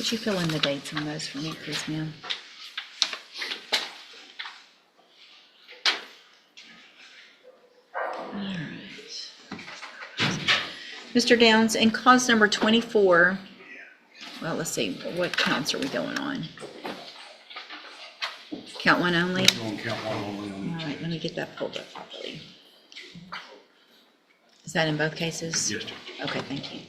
Could you fill in the dates on those for me, please, ma'am? All right. Mr. Downs, in cause number 24, well, let's see, what counts are we going on? Count one only? We're on count one only. All right, let me get that pulled up properly. Is that in both cases? Yes, Judge. Okay, thank you.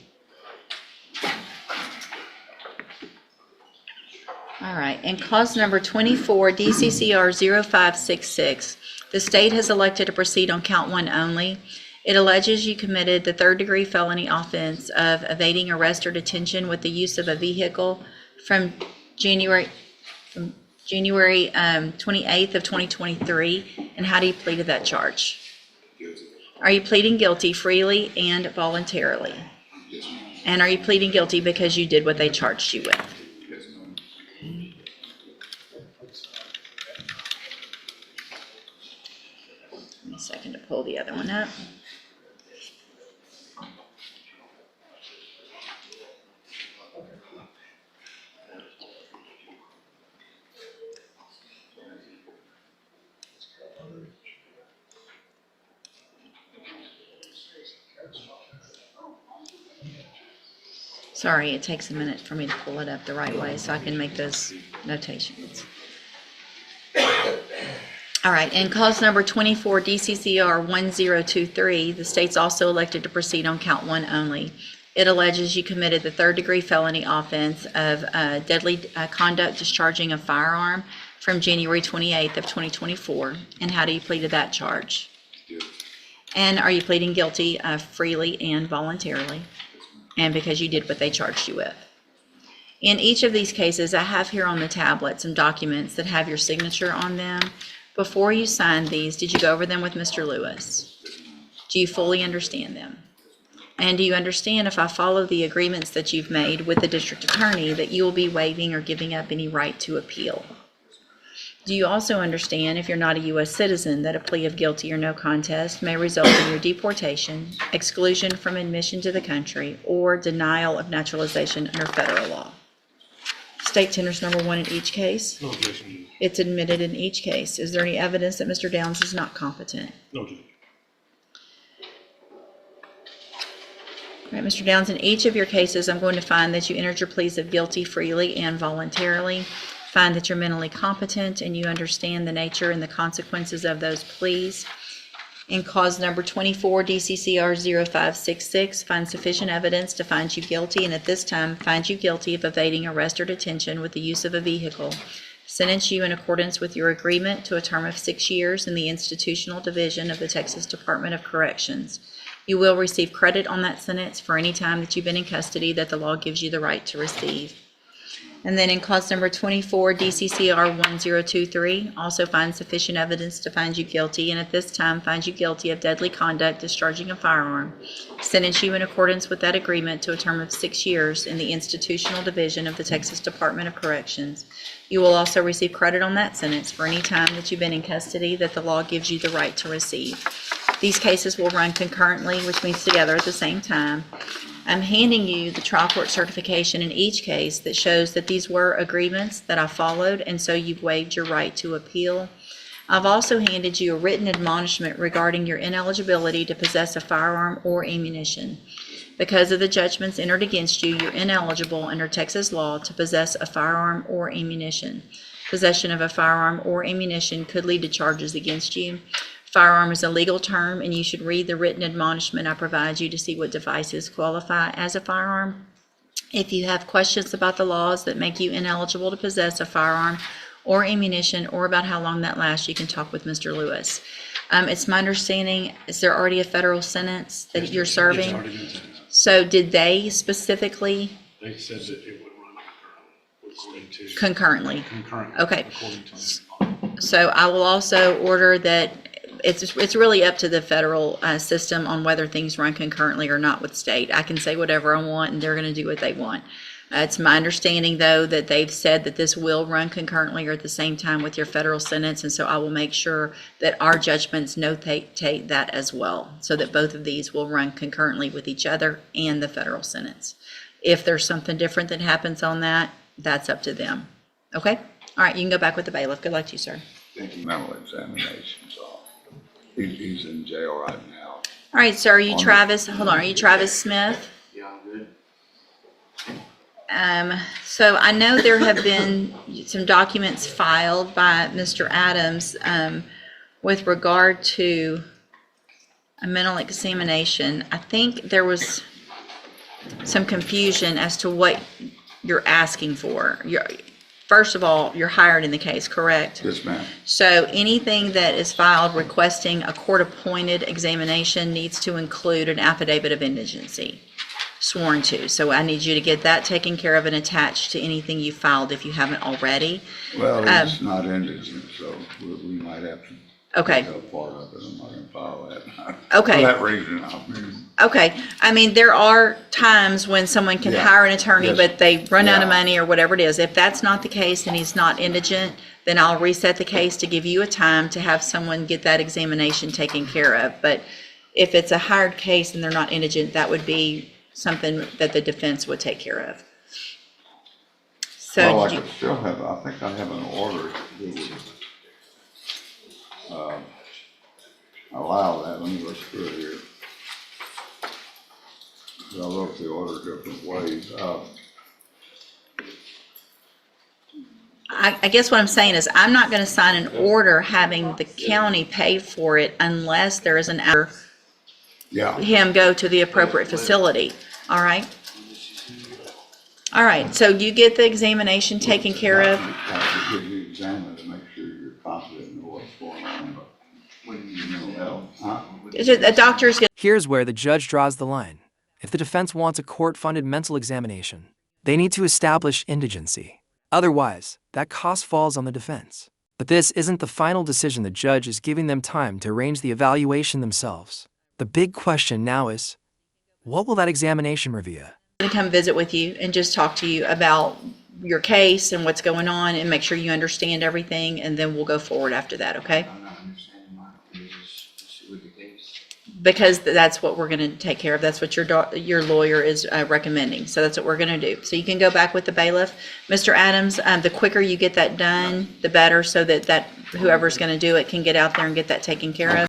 All right, in cause number 24, DCCR 0566, the state has elected to proceed on count one only. It alleges you committed the third-degree felony offense of evading arrest or detention with the use of a vehicle from January 28th of 2023. And how do you plead to that charge? Guilty. Are you pleading guilty freely and voluntarily? Yes, ma'am. And are you pleading guilty because you did what they charged you with? Yes, ma'am. Give me a second to pull the other one up. Sorry, it takes a minute for me to pull it up the right way so I can make those notations. All right, in cause number 24, DCCR 1023, the state's also elected to proceed on count one only. It alleges you committed the third-degree felony offense of deadly conduct discharging a firearm from January 28th of 2024. And how do you plead to that charge? Guilty. And are you pleading guilty freely and voluntarily? And because you did what they charged you with. In each of these cases, I have here on the tablet some documents that have your signature on them. Before you signed these, did you go over them with Mr. Lewis? Do you fully understand them? And do you understand, if I follow the agreements that you've made with the district attorney, that you will be waiving or giving up any right to appeal? Do you also understand, if you're not a U.S. citizen, that a plea of guilty or no contest may result in your deportation, exclusion from admission to the country, or denial of naturalization under federal law? State tenders number one in each case. No objection, Judge. It's admitted in each case. Is there any evidence that Mr. Downs is not competent? No, Judge. All right, Mr. Downs, in each of your cases, I'm going to find that you entered your pleas of guilty freely and voluntarily. Find that you're mentally competent and you understand the nature and the consequences of those pleas. In cause number 24, DCCR 0566, find sufficient evidence to find you guilty, and at this time, find you guilty of evading arrest or detention with the use of a vehicle. Sentence you in accordance with your agreement to a term of 6 years in the institutional division of the Texas Department of Corrections. You will receive credit on that sentence for any time that you've been in custody that the law gives you the right to receive. And then in cause number 24, DCCR 1023, also find sufficient evidence to find you guilty, and at this time find you guilty of deadly conduct discharging a firearm. Sentence you in accordance with that agreement to a term of 6 years in the institutional division of the Texas Department of Corrections. You will also receive credit on that sentence for any time that you've been in custody that the law gives you the right to receive. These cases will run concurrently, which means together at the same time. I'm handing you the trial court certification in each case that shows that these were agreements that I followed, and so you've waived your right to appeal. I've also handed you a written admonishment regarding your ineligibility to possess a firearm or ammunition. Because of the judgments entered against you, you're ineligible under Texas law to possess a firearm or ammunition. Possession of a firearm or ammunition could lead to charges against you. Firearm is a legal term, and you should read the written admonishment I provide you to see what devices qualify as a firearm. If you have questions about the laws that make you ineligible to possess a firearm or ammunition, or about how long that lasts, you can talk with Mr. Lewis. It's my understanding, is there already a federal sentence that you're serving? It's already been sentenced. So did they specifically They said that it would run according to. concurrently? Concurrently. Okay. According to. So I will also order that it's really up to the federal system on whether things run concurrently or not with state. I can say whatever I want, and they're going to do what they want. It's my understanding, though, that they've said that this will run concurrently or at the same time with your federal sentence, and so I will make sure that our judgments notate that as well, so that both of these will run concurrently with each other and the federal sentence. If there's something different that happens on that, that's up to them. Okay? All right, you can go back with the bailiff. Good luck to you, sir. Thank you. Mental examinations off. He's in jail right now. All right, sir, are you Travis? Hold on, are you Travis Smith? Yeah, I'm good. So I know there have been some documents filed by Mr. Adams with regard to a mental examination. I think there was some confusion as to what you're asking for. First of all, you're hired in the case, correct? Yes, ma'am. So anything that is filed requesting a court-appointed examination needs to include an affidavit of indigency sworn to. So I need you to get that taken care of and attached to anything you filed if you haven't already. Well, it's not indigent, so we might have to Okay. take up part of it. I'm not gonna file that. Okay. For that reason, I mean, Okay, I mean, there are times when someone can Yeah. hire an attorney, Yes. but they run out of Yeah. money or whatever it is. If that's not the case and he's not indigent, then I'll reset the case to give you a time to have someone get that examination taken care of. But if it's a hired case and they're not indigent, that would be something that the defense would take care of. So, well, I did you- could still have, I think I have an order that would allow that. Let me look through it here. I wrote the order different ways. I guess what I'm saying is I'm not going to sign an order having the county pay for it unless there is an order Yeah. him go to the appropriate facility, all right? All right, so you get the examination taken care of. I have to get you examined to make sure you're confident in what's going on, but when you know health, huh? A doctor's going Here's where the judge draws the line. If the defense wants a court-funded mental examination, they need to establish indigency. Otherwise, that cost falls on the defense. But this isn't the final decision. The judge is giving them time to arrange the evaluation themselves. The big question now is, what will that examination reveal? to come visit with you and just talk to you about your case and what's going on and make sure you understand everything, and then we'll go forward after that, okay? I'm not understanding why we just with the case. Because that's what we're going to take care of. That's what your lawyer is recommending. So that's what we're going to do. So you can go back with the bailiff. Mr. Adams, the quicker you get that done, the better, so that whoever's going to do it can get out there and get that taken care of.